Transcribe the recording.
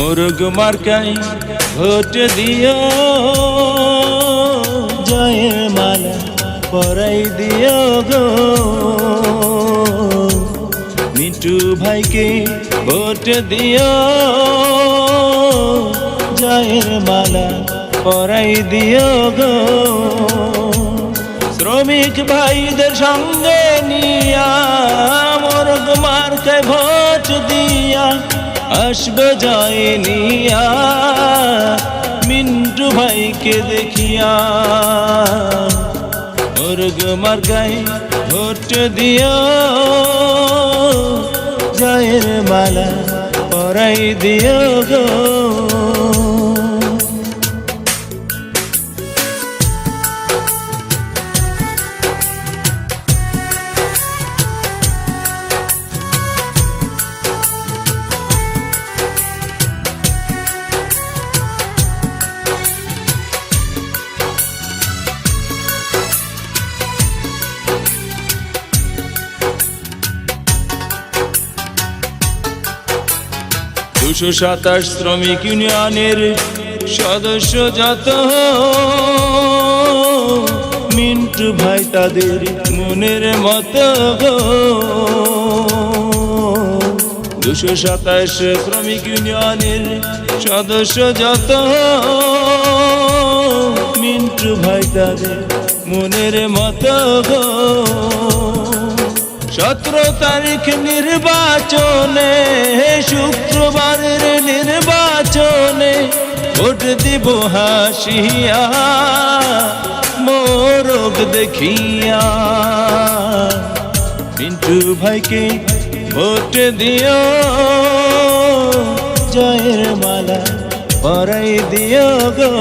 মোরগ মার্কাই ভোট দিও, জয়ের মালা পরাই দিও গো। মিন্টু ভাইকে ভোট দিও, জয়ের মালা পরাই দিও গো। শ্রমিক ভাইদের সঙ্গে নিয়া মোরগ মার্কায় ভোট দিয়া আসবে জয় নিয়া, মিন্টু ভাইকে দেখিয়া। মোরগ মার্কায় ভোট দিও, জয়ের মালা পরাই দিও গো। দুশো ২৭ শ্রমিক ইউনিয়নের সদস্য যত, মিন্টু ভাই তাদের মনের মতো গো। ২২৭ শ্রমিক ইউনিয়নের সদস্য যত, মিন্টু ভাই তাদের মনের মতো গো। ১৭ তারিখ নির্বাচনে, শুক্রবারের নির্বাচনে ভোট দিব হাসিয়া, মোরগ দেখিয়া। মিন্টু ভাইকে ভোট দিও, জয়ের মালা পরাই দিও গো।